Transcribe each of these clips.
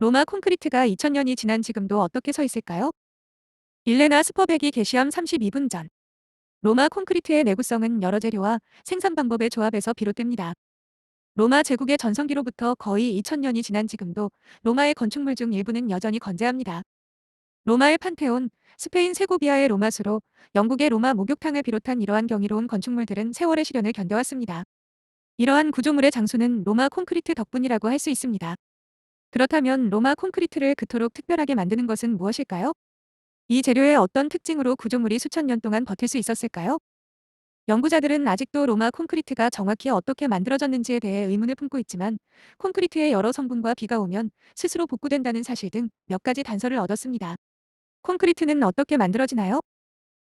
로마 콘크리트가 2000년이 지난 지금도 어떻게 서 있을까요? 일레나 스퍼백이 게시함 32분 전. 로마 콘크리트의 내구성은 여러 재료와 생산 방법의 조합에서 비롯됩니다. 로마 제국의 전성기로부터 거의 2000년이 지난 지금도 로마의 건축물 중 일부는 여전히 건재합니다. 로마의 판테온, 스페인 세고비아의 로마수로, 영국의 로마 목욕탕을 비롯한 이러한 경이로운 건축물들은 세월의 시련을 견뎌왔습니다. 이러한 구조물의 장수는 로마 콘크리트 덕분이라고 할 수 있습니다. 그렇다면 로마 콘크리트를 그토록 특별하게 만드는 것은 무엇일까요? 이 재료의 어떤 특징으로 구조물이 수천 년 동안 버틸 수 있었을까요? 연구자들은 아직도 로마 콘크리트가 정확히 어떻게 만들어졌는지에 대해 의문을 품고 있지만, 콘크리트의 여러 성분과 비가 오면 스스로 복구된다는 사실 등 몇 가지 단서를 얻었습니다. 콘크리트는 어떻게 만들어지나요?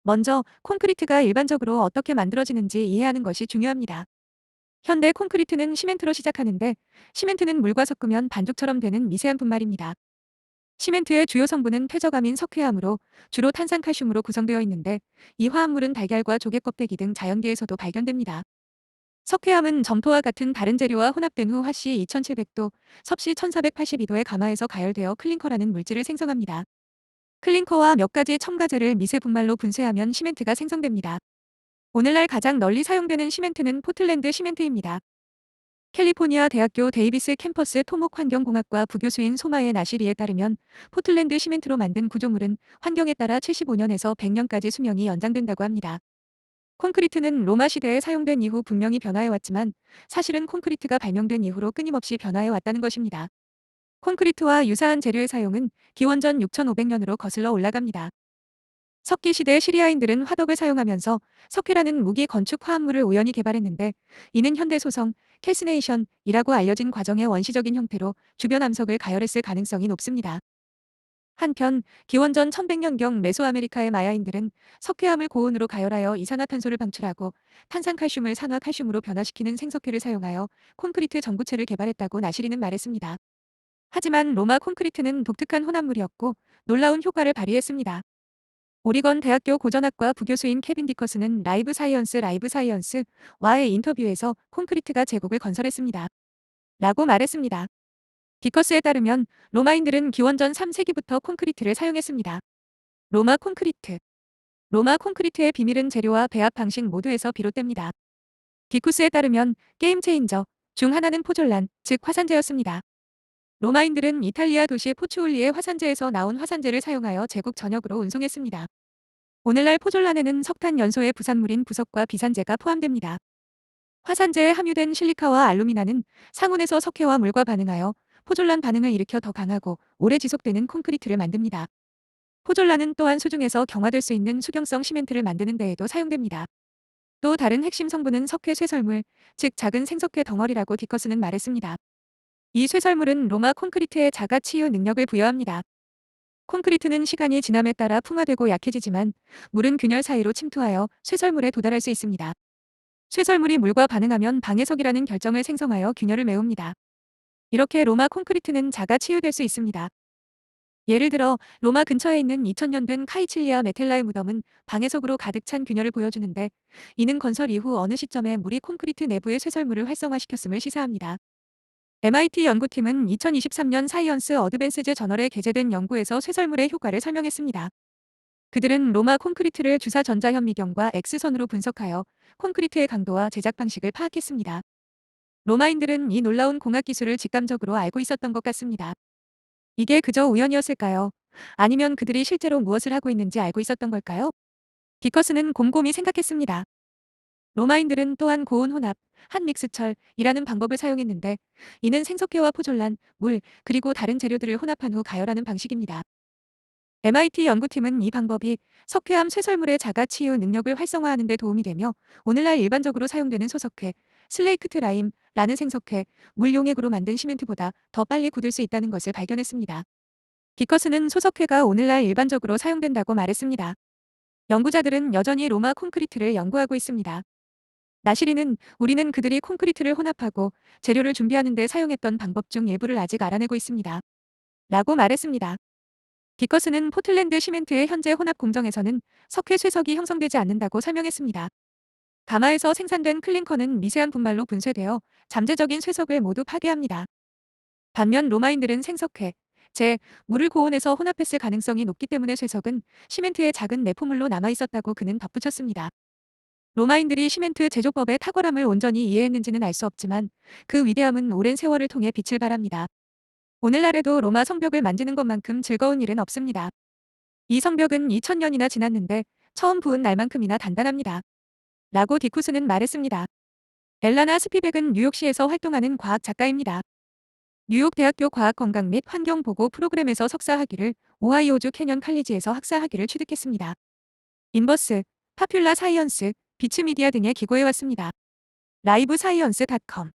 먼저 콘크리트가 일반적으로 어떻게 만들어지는지 이해하는 것이 중요합니다. 현대 콘크리트는 시멘트로 시작하는데, 시멘트는 물과 섞으면 반죽처럼 되는 미세한 분말입니다. 시멘트의 주요 성분은 퇴적암인 석회암으로 주로 탄산칼슘으로 구성되어 있는데, 이 화합물은 달걀과 조개 껍데기 등 자연계에서도 발견됩니다. 석회암은 점토와 같은 다른 재료와 혼합된 후 화씨 2700도, 섭씨 1482도의 가마에서 가열되어 클링커라는 물질을 생성합니다. 클링커와 몇 가지 첨가제를 미세 분말로 분쇄하면 시멘트가 생성됩니다. 오늘날 가장 널리 사용되는 시멘트는 포틀랜드 시멘트입니다. 캘리포니아 대학교 데이비스 캠퍼스 토목환경공학과 부교수인 소마에 나시리에 따르면, 포틀랜드 시멘트로 만든 구조물은 환경에 따라 75년에서 100년까지 수명이 연장된다고 합니다. 콘크리트는 로마 시대에 사용된 이후 분명히 변화해왔지만, 사실은 콘크리트가 발명된 이후로 끊임없이 변화해왔다는 것입니다. 콘크리트와 유사한 재료의 사용은 기원전 6500년으로 거슬러 올라갑니다. 석기 시대 시리아인들은 화덕을 사용하면서 석회라는 무기 건축 화합물을 우연히 개발했는데, 이는 현대 소성, 캘시네이션이라고 알려진 과정의 원시적인 형태로 주변 암석을 가열했을 가능성이 높습니다. 한편 기원전 1100년경 메소아메리카의 마야인들은 석회암을 고온으로 가열하여 이산화탄소를 방출하고 탄산칼슘을 산화칼슘으로 변화시키는 생석회를 사용하여 콘크리트 전구체를 개발했다고 나시리는 말했습니다. 하지만 로마 콘크리트는 독특한 혼합물이었고 놀라운 효과를 발휘했습니다. 오리건 대학교 고전학과 부교수인 케빈 디커스는 라이브 사이언스와의 인터뷰에서 콘크리트가 제국을 건설했습니다. 라고 말했습니다. 디커스에 따르면 로마인들은 기원전 3세기부터 콘크리트를 사용했습니다. 로마 콘크리트. 로마 콘크리트의 비밀은 재료와 배합 방식 모두에서 비롯됩니다. 디쿠스에 따르면 게임 체인저 중 하나는 포졸란, 즉 화산재였습니다. 로마인들은 이탈리아 도시 포추올리의 화산재에서 나온 화산재를 사용하여 제국 전역으로 운송했습니다. 오늘날 포졸란에는 석탄 연소의 부산물인 부석과 비산재가 포함됩니다. 화산재에 함유된 실리카와 알루미나는 상온에서 석회와 물과 반응하여 포졸란 반응을 일으켜 더 강하고 오래 지속되는 콘크리트를 만듭니다. 포졸란은 또한 수중에서 경화될 수 있는 수경성 시멘트를 만드는 데에도 사용됩니다. 또 다른 핵심 성분은 석회 쇠설물, 즉 작은 생석회 덩어리라고 디커스는 말했습니다. 이 쇠설물은 로마 콘크리트의 자가 치유 능력을 부여합니다. 콘크리트는 시간이 지남에 따라 풍화되고 약해지지만, 물은 균열 사이로 침투하여 쇠설물에 도달할 수 있습니다. 쇠설물이 물과 반응하면 방해석이라는 결정을 생성하여 균열을 메웁니다. 이렇게 로마 콘크리트는 자가 치유될 수 있습니다. 예를 들어 로마 근처에 있는 2000년 된 카이칠리아 메텔라의 무덤은 방해석으로 가득 찬 균열을 보여주는데, 이는 건설 이후 어느 시점에 물이 콘크리트 내부의 쇠설물을 활성화시켰음을 시사합니다. MIT 연구팀은 2023년 사이언스 어드밴스드 저널에 게재된 연구에서 쇠설물의 효과를 설명했습니다. 그들은 로마 콘크리트를 주사 전자현미경과 X선으로 분석하여 콘크리트의 강도와 제작 방식을 파악했습니다. 로마인들은 이 놀라운 공학 기술을 직감적으로 알고 있었던 것 같습니다. 이게 그저 우연이었을까요? 아니면 그들이 실제로 무엇을 하고 있는지 알고 있었던 걸까요? 디커스는 곰곰이 생각했습니다. 로마인들은 또한 고온 혼합, 한 믹스철이라는 방법을 사용했는데, 이는 생석회와 포졸란, 물, 그리고 다른 재료들을 혼합한 후 가열하는 방식입니다. MIT 연구팀은 이 방법이 석회암 쇠설물의 자가 치유 능력을 활성화하는 데 도움이 되며, 오늘날 일반적으로 사용되는 소석회, 슬레이크트 라임라는 생석회, 물 용액으로 만든 시멘트보다 더 빨리 굳을 수 있다는 것을 발견했습니다. 디커스는 소석회가 오늘날 일반적으로 사용된다고 말했습니다. 연구자들은 여전히 로마 콘크리트를 연구하고 있습니다. 나시리는 우리는 그들이 콘크리트를 혼합하고 재료를 준비하는 데 사용했던 방법 중 일부를 아직 알아내고 있습니다. 라고 말했습니다. 디커스는 포틀랜드 시멘트의 현재 혼합 공정에서는 석회 쇠석이 형성되지 않는다고 설명했습니다. 가마에서 생산된 클링커는 미세한 분말로 분쇄되어 잠재적인 쇠석을 모두 파괴합니다. 반면 로마인들은 생석회, 물을 고온에서 혼합했을 가능성이 높기 때문에 쇠석은 시멘트의 작은 내포물로 남아있었다고 그는 덧붙였습니다. 로마인들이 시멘트 제조법의 탁월함을 온전히 이해했는지는 알 수 없지만 그 위대함은 오랜 세월을 통해 빛을 발합니다. 오늘날에도 로마 성벽을 만지는 것만큼 즐거운 일은 없습니다. 이 성벽은 2000년이나 지났는데 처음 부은 날만큼이나 단단합니다. 라고 디쿠스는 말했습니다. 엘라나 스피백은 뉴욕시에서 활동하는 과학 작가입니다. 뉴욕 대학교 과학건강 및 환경보고 프로그램에서 석사학위를, 오하이오주 캐년 칼리지에서 학사학위를 취득했습니다. 인버스, 파퓰라 사이언스, 비츠 미디어 등의 기고해왔습니다. 라이브 사이언스닷컴